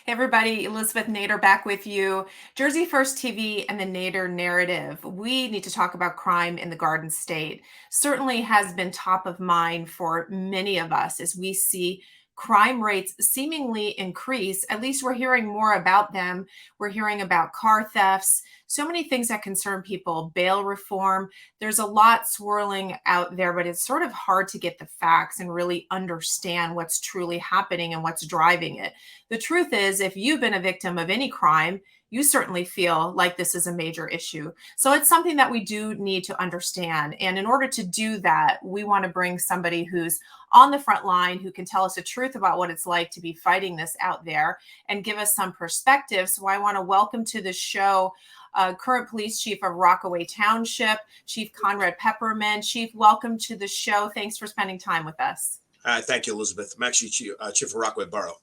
Hey everybody, Elizabeth Nader back with you. Jersey First TV and the Nader narrative. We need to talk about crime in the Garden State. Certainly has been top of mind for many of us as we see crime rates seemingly increase. At least we're hearing more about them. We're hearing about car thefts, so many things that concern people, bail reform. There's a lot swirling out there, but it's sort of hard to get the facts and really understand what's truly happening and what's driving it. The truth is, if you've been a victim of any crime, you certainly feel like this is a major issue. So it's something that we do need to understand. And in order to do that, we want to bring somebody who's on the front line, who can tell us the truth about what it's like to be fighting this out there and give us some perspective. So I want to welcome to the show current police chief of Rockaway Township, Chief Conrad Pepperman. Chief, welcome to the show. Thanks for spending time with us. Thank you, Elizabeth. I'm actually chief of Rockaway Borough.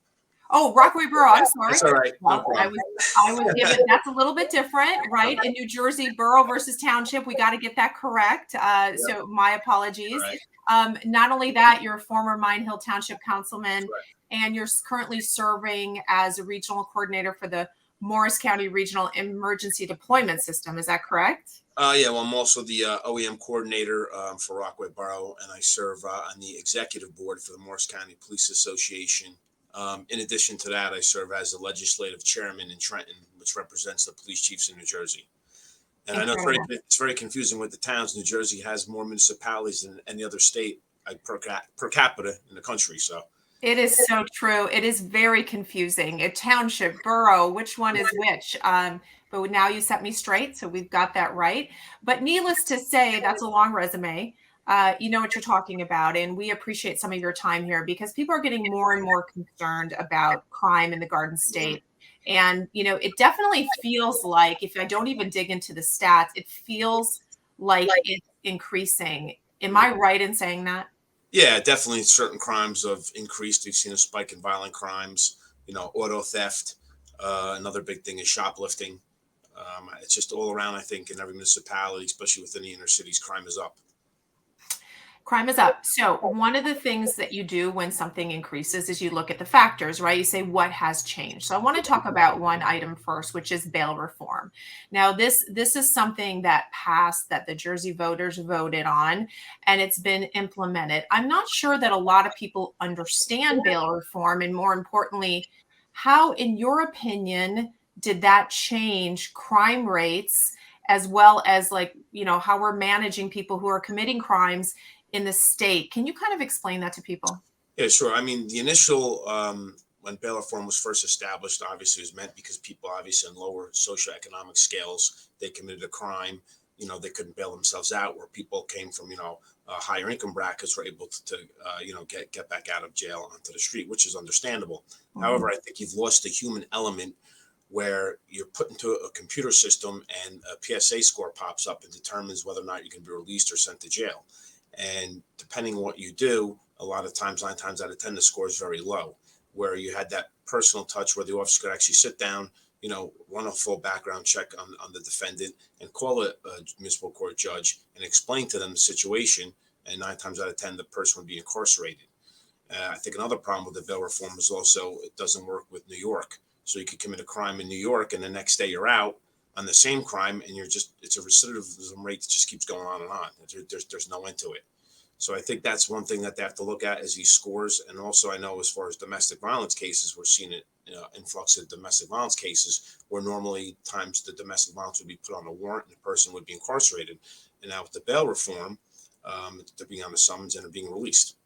Oh, Rockaway Borough. I'm sorry. That's all right. No Well, I problem. was given that's a little bit different, right? In New Jersey, borough versus township, we got to get that correct. Yep. So my apologies. Right. Not only that, you're a former Mine Hill Township councilman, Right. and you're currently serving as a regional coordinator for the Morris County Regional Emergency Deployment System. Is that correct? Yeah, well, I'm also the OEM coordinator for Rockaway Borough, and I serve on the executive board for the Morris County Police Association. In addition to that, I serve as the legislative chairman in Trenton, which represents the police chiefs in New Jersey. And I know it's very confusing with the towns. New Jersey has more municipalities than any other state per capita in the country. So it is so true. It is very confusing. A township, borough, which one is which? But now you set me straight, so we've got that right. But needless to say, that's a long resume. You know what you're talking about, and we appreciate some of your time here because people are getting more and more concerned about crime in the Garden State. And, you know, it definitely feels like, if I don't even dig into the stats, it feels like it's increasing. Am I right in saying that? yeah, definitely certain crimes have increased. We've seen a spike in violent crimes, auto theft. Another big thing is shoplifting. It's just all around, I think, in every municipality, especially within the inner cities, crime is up. Crime is up. So one of the things that you do when something increases is you look at the factors, right? You say, what has changed? So I want to talk about one item first, which is bail reform. Now, this is something that passed, that the Jersey voters voted on, and it's been implemented. I'm not sure that a lot of people understand bail reform, and more importantly, how, in your opinion, did that change crime rates, as well as, like, you know, how we're managing people who are committing crimes in the state? Can you kind of explain that to people? Yeah, sure. I mean, the initial when bail reform was first established, obviously, was meant because people, obviously, in lower socioeconomic scales, they committed a crime. They couldn't bail themselves out. Where people came from, higher income brackets, were able to get back out of jail onto the street, which is understandable. Mm-hmm. However, I think you've lost the human element where you're put into a computer system and a PSA score pops up and determines whether or not you can be released or sent to jail. And depending on what you do, a lot of times, 9 times out of 10, the score is very low, where you had that personal touch where the officer could actually sit down, run a full background check on the defendant and call a municipal court judge and explain to them the situation. And 9 times out of 10, the person would be incarcerated. I think another problem with the bail reform is also it doesn't work with New York. So you could commit a crime in New York and the next day you're out on the same crime, and it's a recidivism rate that just keeps going on and on. There's no end to it. So I think that's one thing that they have to look at, is these scores. And also, I know as far as domestic violence cases, we're seeing it, influx of domestic violence cases where normally times the domestic violence would be put on a warrant and the person would be incarcerated. And now with the bail reform, they're being on the summons and are being released.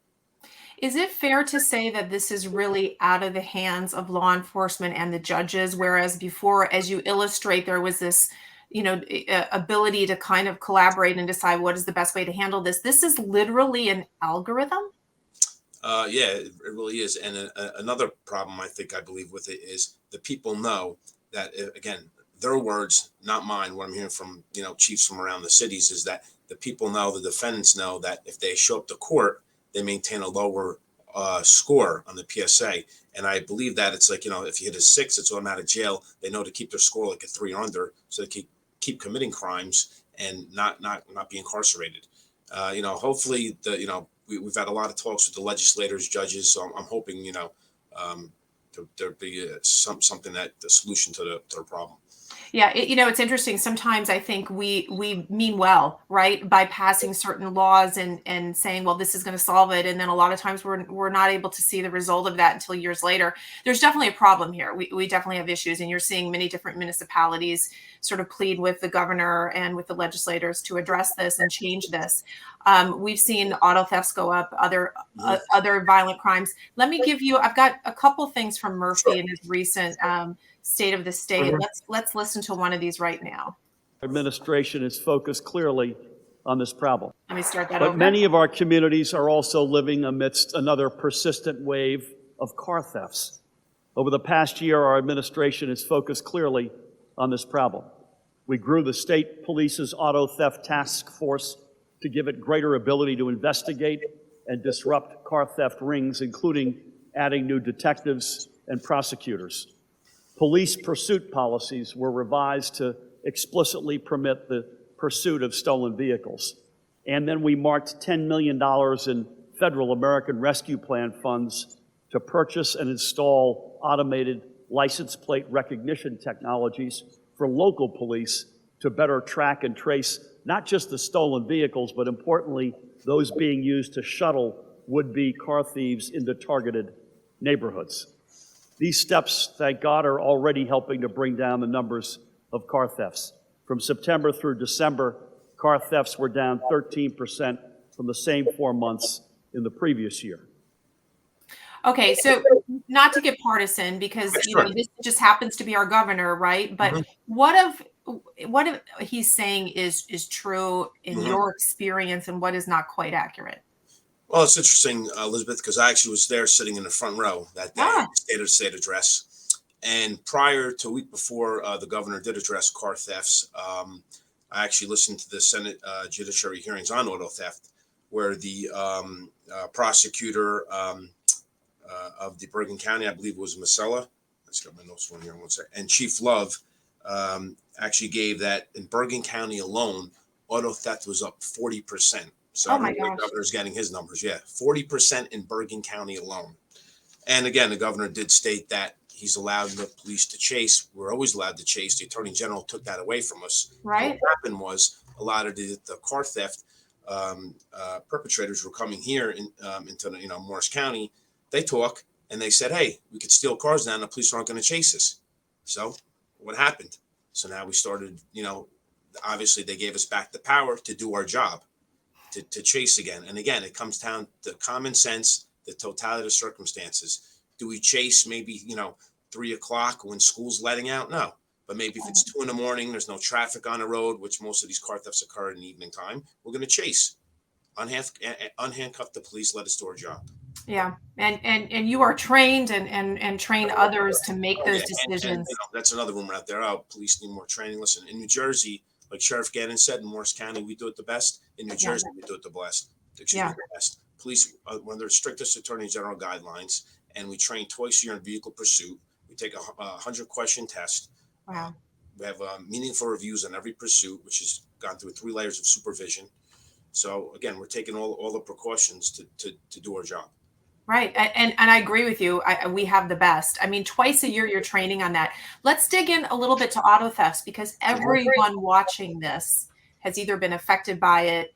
Is it fair to say that this is really out of the hands of law enforcement and the judges, whereas before, as you illustrate, there was this, ability to kind of collaborate and decide what is the best way to handle this? This is literally an algorithm? Yeah, it really is. And another problem I believe with it is the people know that, again, their words, not mine, what I'm hearing from, chiefs from around the cities, is that the people know, the defendants know, that if they show up to court, they maintain a lower score on the PSA. And I believe that it's like, if you hit a 6, it's automatic jail. They know to keep their score like a 3 or under, so they keep committing crimes and not be incarcerated. Hopefully we've had a lot of talks with the legislators, judges. So I'm hoping, there be something that the solution to the problem. Yeah, it's interesting. Sometimes I think we mean well, right, by passing certain laws and saying, well, this is going to solve it, and then a lot of times we're not able to see the result of that until years later. There's definitely a problem here. We definitely have issues, and you're seeing many different municipalities sort of plead with the governor and with the legislators to address this and change this. We've seen auto thefts go up, other violent crimes. Let me give you. I've got a couple things from Murphy in his recent. State of the state. Let's listen to one of these right now. Administration is focused clearly on this problem. Let me start that But over. many of our communities are also living amidst another persistent wave of car thefts. Over the past year, our administration is focused clearly on this problem. We grew the state police's auto theft task force to give it greater ability to investigate and disrupt car theft rings, including adding new detectives and prosecutors. Police pursuit policies were revised to explicitly permit the pursuit of stolen vehicles. And then we marked $10 million in federal American Rescue Plan funds to purchase and install automated license plate recognition technologies for local police to better track and trace not just the stolen vehicles, but importantly, those being used to shuttle would-be car thieves into targeted neighborhoods. These steps, thank God, are already helping to bring down the numbers of car thefts. From September through December, car thefts were down 13% from the same 4 months in the previous year. Okay, so not to get partisan, because this just happens to be our governor, right? But what if he's saying is true in your experience, and what is not quite accurate? Well, it's interesting, Elizabeth, because I actually was there sitting in the front row that day, State of the State address. And prior to a week before the governor did address car thefts, I actually listened to the Senate judiciary hearings on auto theft, where the prosecutor of the Bergen County, I believe it was Masella. Let's get my notes one here in 1 second. And Chief Love actually gave that in Bergen County alone, auto theft was up 40%. So I don't know the governor's getting his numbers. Yeah, 40% in Bergen County alone. And again, the governor did state that he's allowed the police to chase. We're always allowed to chase. The attorney general took that away from us. Right. And what happened was a lot of the car theft perpetrators were coming here into Morris County. They talk and they said, "Hey, we could steal cars now, and the police aren't going to chase us." So what happened? So now we started. Obviously they gave us back the power to do our job. To chase again. And again, it comes down to common sense, the totality of circumstances. Do we chase maybe, 3 o'clock when school's letting out? No. But maybe if it's 2 a.m, there's no traffic on the road, which most of these car thefts occur in the evening time, we're going to chase. Unhandcuff the police, let us do our job. Yeah. And you are trained and train others to make those decisions. And, that's another rumor out there. Oh, police need more training. Listen, in New Jersey, like Sheriff Gannon said, in Morris County, we do it the best. In New Jersey, we do it the best. The best. Police, when they're strictest attorney general guidelines, and we train twice a year in vehicle pursuit. We take a 100-question test. Wow. We have meaningful reviews on every pursuit, which has gone through 3 layers of supervision. So again, we're taking all the precautions to do our job. Right. And I agree with you. We have the best. I mean, twice a year you're training on that. Let's dig in a little bit to auto thefts, because everyone watching this has either been affected by it,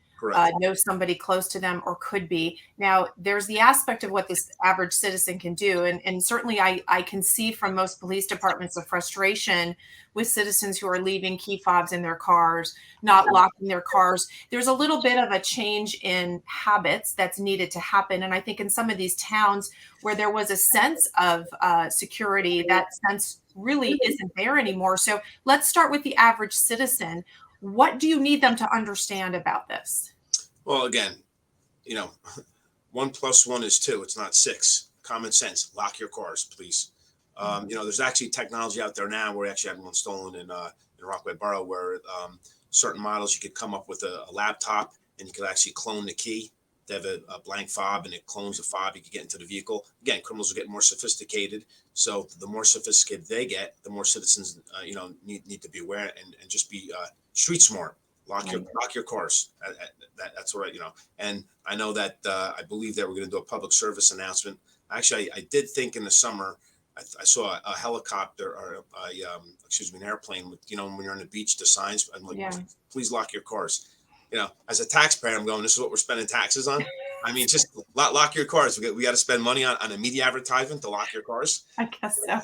knows somebody close to them, or could be. Now, there's the aspect of what this average citizen can do. And certainly I can see from most police departments the frustration with citizens who are leaving key fobs in their cars, not locking their cars. There's a little bit of a change in habits that's needed to happen. And I think in some of these towns where there was a sense of security, that sense really isn't there anymore. So let's start with the average citizen. What do you need them to understand about this? Well, again, 1 + 1 is 2. It's not 6. Common sense. Lock your cars, please. There's actually technology out there now. We actually had one stolen in Rockaway Borough, where certain models you could come up with a laptop and you could actually clone the key. They have a blank fob and it clones a fob. You can get into the vehicle. Again, criminals are getting more sophisticated. So the more sophisticated they get, the more citizens, need to be aware and just be street smart. Lock your cars. That's what And I know that I believe that we're going to do a public service announcement. Actually, I did think in the summer I saw a helicopter or excuse me, an airplane with, when you're on the beach, the signs. I'm like, Yeah. please lock your cars. As a taxpayer, I'm going, this is what we're spending taxes on. I mean, just lock your cars. We got to spend money on a media advertisement to lock your cars. I guess so.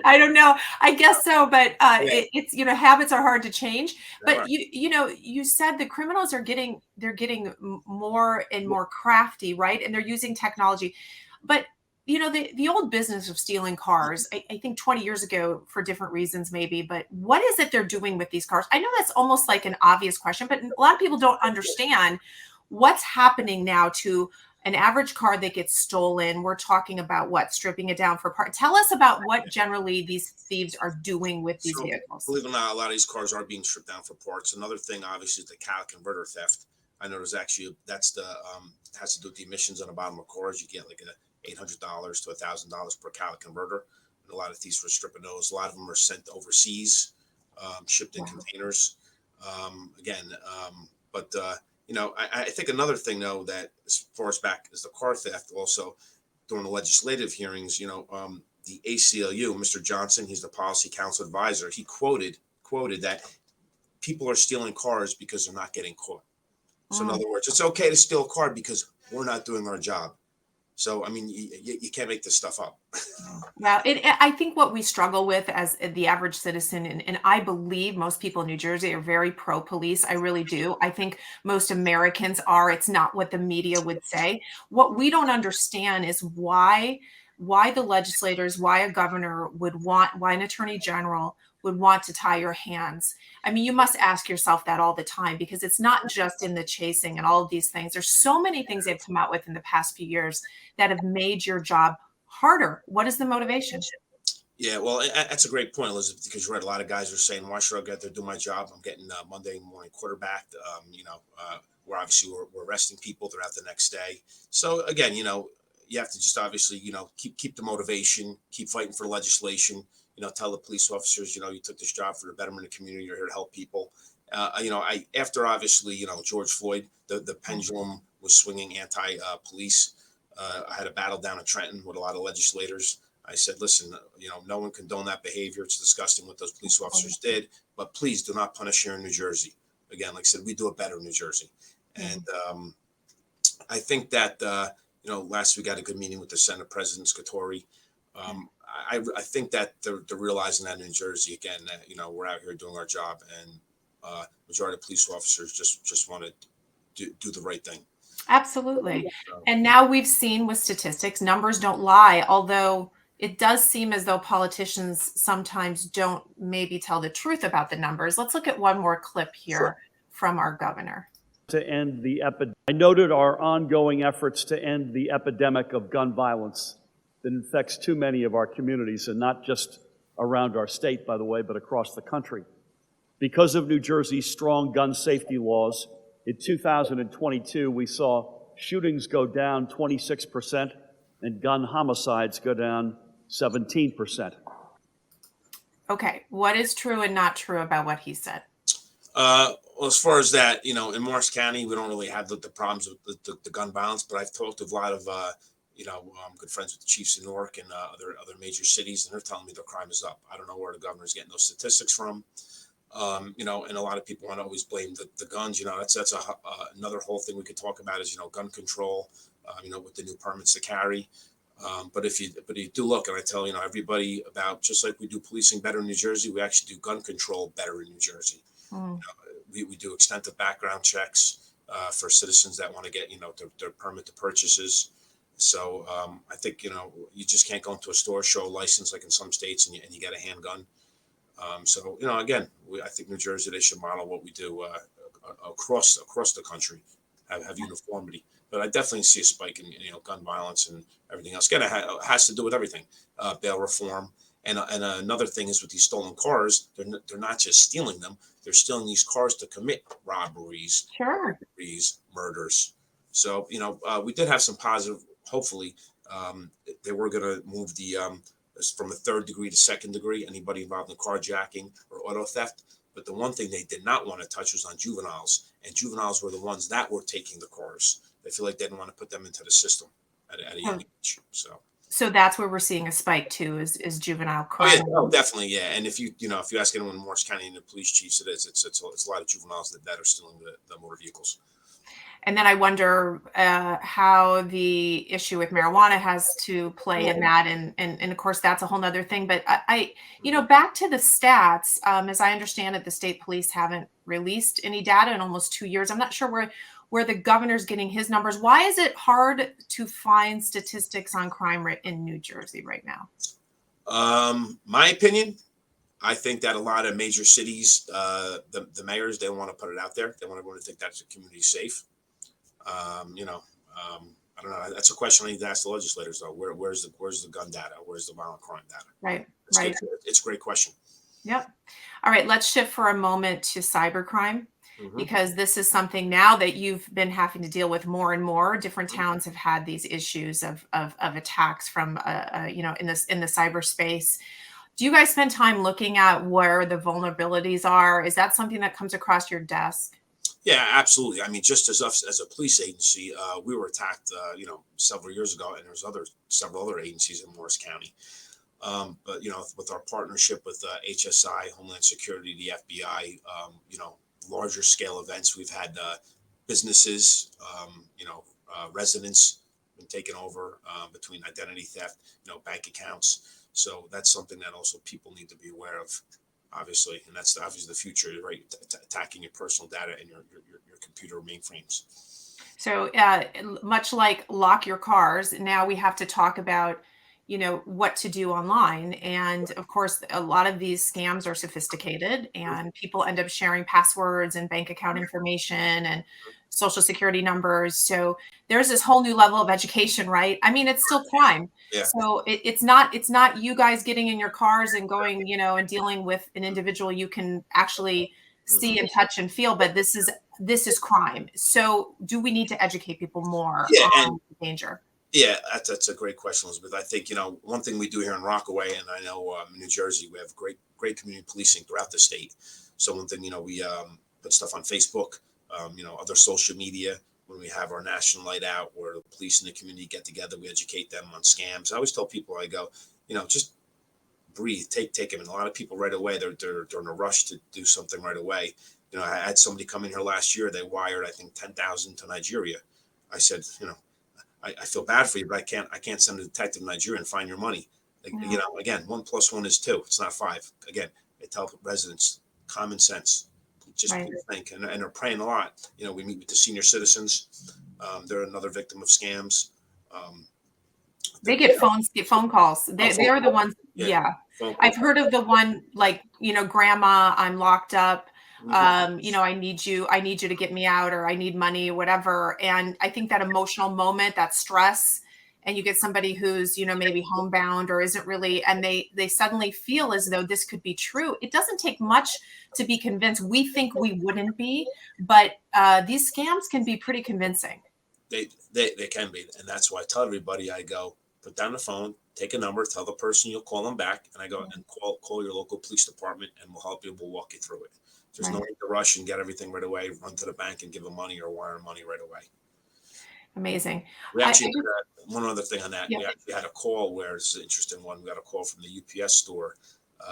I don't know. I guess so, but Yeah, it's habits are hard to change. they But are. you said the criminals are getting more and more crafty, right? And they're using technology. But the old business of stealing cars, I think 20 years ago for different reasons maybe, but what is it they're doing with these cars? I know that's almost like an obvious question, but a lot of people don't understand what's happening now to an average car that gets stolen. We're talking about what, stripping it down for parts. Tell us about what generally these thieves are doing with these So, vehicles. believe it or not, a lot of these cars are being stripped down for parts. Another thing, obviously, is the catalytic converter theft. I know there's actually that's the has to do with the emissions on the bottom of cars. You get like a $800 to $1,000 per catalytic converter. And a lot of thieves were stripping those. A lot of them are sent overseas, shipped in Wow. containers. Again, but I think another thing though that as far as back is the car theft. Also during the legislative hearings, the ACLU, Mr. Johnson, he's the policy council advisor. He quoted that people are stealing cars because they're not getting caught. So in Mm. other words, it's okay to steal a car because we're not doing our job. So I mean, you can't make this stuff up. Yeah, I think what we struggle with as the average citizen, and I believe most people in New Jersey are very pro police. I really do. I think most Americans are. It's not what the media would say. What we don't understand is why the legislators, why a governor would want, why an attorney general would want to tie your hands. I mean, you must ask yourself that all the time because it's not just in the chasing and all of these things. There's so many things they've come out with in the past few years that have made your job harder. What is the motivation? Yeah, well, that's a great point, Elizabeth, because you're right. A lot of guys are saying, "Why should I get there do my job? I'm getting Monday morning quarterbacked." We're obviously we're arresting people throughout the next day. So again, you have to just obviously, keep the motivation, keep fighting for legislation. Tell the police officers, you took this job for the betterment of the community. You're here to help people. I after obviously, George Floyd, the pendulum was swinging anti-police. I had a battle down in Trenton with a lot of legislators. I said, listen, no one condone that behavior. It's disgusting what those police officers did, but please do not punish here in New Jersey. Again, like I said, we do it better in New Jersey. And I think that, last week I had a good meeting with the Senate President Scuttori. I think that they're realizing that in New Jersey, again, that, we're out here doing our job and majority of police officers just want to do the right thing. Absolutely. So, And now we've seen with statistics, numbers don't lie, although it does seem as though politicians sometimes don't maybe tell the truth about the numbers. Let's look at one more clip Sure. here from our governor. To end the epidemic. I noted our ongoing efforts to end the epidemic of gun violence that infects too many of our communities, and not just around our state, by the way, but across the country. Because of New Jersey's strong gun safety laws, in 2022, we saw shootings go down 26% and gun homicides go down 17%. Okay, what is true and not true about what he said? well, as far as that, in Morris County, we don't really have the problems with the gun violence, but I've talked to a lot of, I'm good friends with the chiefs in Newark and other major cities, and they're telling me the crime is up. I don't know where the governor's getting those statistics from. And a lot of people want to always blame the guns. That's another whole thing we could talk about is, gun control, with the new permits to carry. But if you do look, and I tell, everybody about, just like we do policing better in New Jersey, we actually do gun control better in New Jersey. Mm. We do extensive background checks for citizens that want to get, their permit to purchases. So I think, you just can't go into a store, show a license like in some states and you get a handgun. So, again, I think New Jersey, they should model what we do across the country, have uniformity. But I definitely see a spike in, gun violence and everything else. Again, it has to do with everything, bail reform. And another thing is with these stolen cars, they're not just stealing them. They're stealing these cars to commit robberies, Sure. murders. So, we did have some positive, hopefully, they were going to move the, from a third degree to second degree, anybody involved in carjacking or auto theft. But the one thing they did not want to touch was on juveniles. And juveniles were the ones that were taking the cars. They feel like they didn't want to put them into the system at a young age. So So that's where we're seeing a spike too, is juvenile Oh yeah, crime. oh, definitely, yeah. And if you ask anyone in Morris County and the police chiefs, it's a lot of juveniles that are stealing the motor vehicles. And then I wonder how the issue with marijuana has to play in that, and of course that's a whole nother thing. But back to the stats. As I understand it, the state police haven't released any data in almost 2 years. I'm not sure where the governor's getting his numbers. Why is it hard to find statistics on crime in New Jersey right now? My opinion, I think that a lot of major cities, the mayors, they want to put it out there. They want everyone to think that the community safe. I don't know. That's a question I need to ask the legislators, though. Where's the gun data? Where's the violent crime data? Right. It's a great question. Yep. All right. Let's shift for a moment to cybercrime, Mm-hmm. because this is something now that you've been having to deal with more and more. Different towns have had these issues of attacks from in the cyberspace. Do you guys spend time looking at where the vulnerabilities are? Is that something that comes across your desk? Yeah, absolutely. I mean, just as us as a police agency, we were attacked, several years ago, and there's several other agencies in Morris County. But with our partnership with HSI, Homeland Security, the FBI, larger scale events, we've had businesses, residents been taken over between identity theft, bank accounts. So that's something that also people need to be aware of. Obviously, and that's obviously the future, right? Attacking your personal data and your computer mainframes. So much like lock your cars, now we have to talk about, what to do online. And of course, a lot of these scams are sophisticated, and people end up sharing passwords and bank account information and social security numbers. So there's this whole new level of education, right? I mean, it's still crime. Yeah. So it's not you guys getting in your cars and going, and dealing with an individual you can actually see and touch and feel, but this is crime. So do we need to educate people more on danger? Yeah, that's a great question, Elizabeth. I think, one thing we do here in Rockaway, and I know in New Jersey, we have great community policing throughout the state. So one thing, we put stuff on Facebook, other social media. When we have our national night out where the police and the community get together, we educate them on scams. I always tell people, I go, just breathe, take them. And a lot of people right away, they're in a rush to do something right away. I had somebody come in here last year. They wired, I think, 10,000 to Nigeria. I said, I feel bad for you, but I can't send a detective to Nigeria and find your money. Again, 1 + 1 is 2. It's not 5. Again, I tell residents, common sense, just think, and they're praying a lot. We meet with the senior citizens. They're another victim of scams. They get phone calls. They're the ones. Yeah. I've heard of the one, like, grandma, I'm locked up. I need you to get me out, or I need money, whatever. And I think that emotional moment, that stress, and you get somebody who's, maybe homebound or isn't really, and they suddenly feel as though this could be true. It doesn't take much to be convinced. We think we wouldn't be, but these scams can be pretty convincing. They can be. And that's why I tell everybody, I go, put down the phone, take a number, tell the person you'll call them back, and I go and call your local police department, and we'll help you. We'll walk you through it. There's no need to rush and get everything right away, run to the bank and give them money or wire them money right away. Amazing. We actually one other thing on that. Yeah. We actually had a call where, this is an interesting one. We got a call from the UPS store.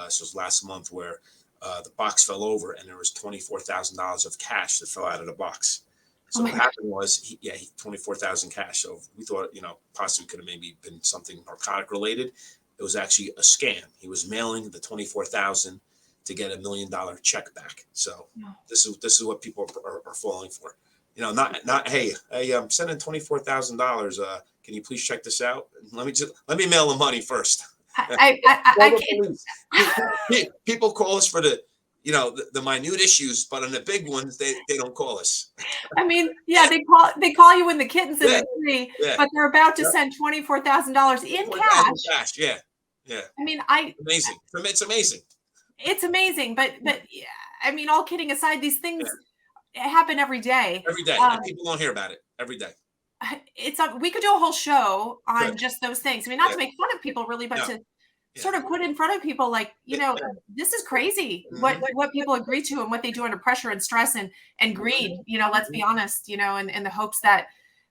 This was last month, where the box fell over and there was $24,000 of cash that fell out of the box. So what happened was, he $24,000 cash. So we thought, possibly could have maybe been something narcotic related. It was actually a scam. He was mailing the $24,000 to get $1 million check back. So this is what people are falling for. Not hey, I'm sending $24,000. Can you please check this out? Let me mail the money first. I can't. People call us for the minute issues, but on the big ones, they don't call us. I mean, they call you when the kitten's in the tree, but they're about to send $24,000 in cash. Yeah. I mean, amazing. It's amazing. It's amazing, but I mean, all kidding aside, these things happen every day. Every day, and people don't hear about it every day. We could do a whole show on just those things. I mean, not to make fun of people, really, but to sort of put in front of people, like, this is crazy what people agree to and what they do under pressure and stress and greed. Let's be honest. In the hopes that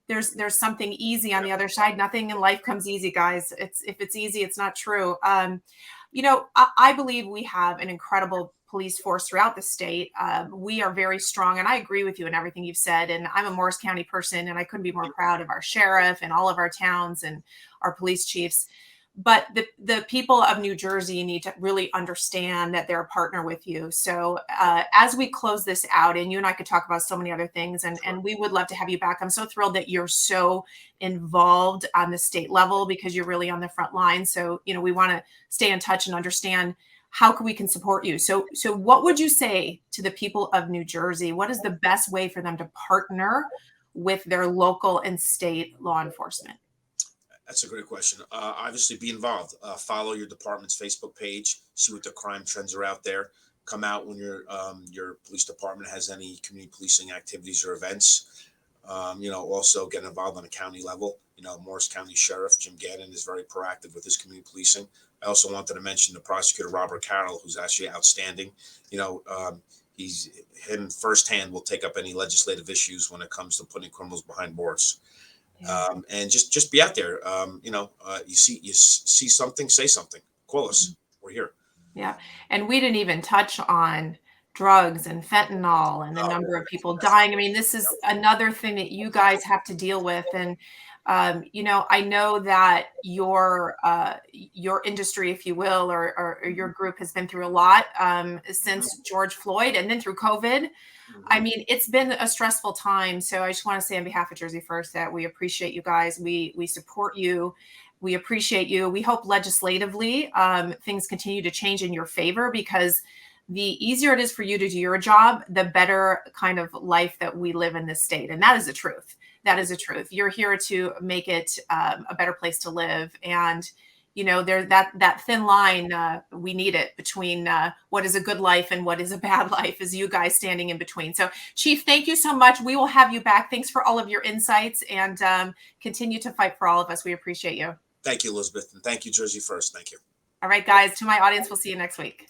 there's something easy on the other side. Nothing in life comes easy, guys. If it's easy, it's not true. I believe we have an incredible police force throughout the state. We are very strong, and I agree with you in everything you've said. And I'm a Morris County person, and I couldn't be more proud of our sheriff and all of our towns and our police chiefs. But the people of New Jersey need to really understand that they're a partner with you. So as we close this out, and you and I could talk about so many other things, and we would love to have you back. I'm so thrilled that you're so involved on the state level because you're really on the front line. So, we want to stay in touch and understand how we can support you. So what would you say to the people of New Jersey? What is the best way for them to partner with their local and state law enforcement? That's a great question. Obviously, be involved. Follow your department's Facebook page. See what the crime trends are out there. Come out when your police department has any community policing activities or events. Also get involved on a county level. Morris County Sheriff Jim Gannon is very proactive with his community policing. I also wanted to mention the prosecutor Robert Carroll, who's actually outstanding. Him firsthand will take up any legislative issues when it comes to putting criminals behind bars. And just be out there. You see something, say something. Call us. We're here. Yeah, and we didn't even touch on drugs and fentanyl and the number of people dying. I mean, this is another thing that you guys have to deal with. And I know that your industry, if you will, or your group has been through a lot since George Floyd and then through COVID. I mean, it's been a stressful time. So I just want to say on behalf of Jersey First that we appreciate you guys. We support you. We appreciate you. We hope legislatively things continue to change in your favor, because the easier it is for you to do your job, the better kind of life that we live in this state. And that is the truth. That is the truth. You're here to make it a better place to live. And there's that thin line, we need it between what is a good life and what is a bad life, is you guys standing in between. So Chief, thank you so much. We will have you back. Thanks for all of your insights, and continue to fight for all of us. We appreciate you. Thank you, Elizabeth. And thank you, Jersey First. Thank you. All right, guys, to my audience, we'll see you next week.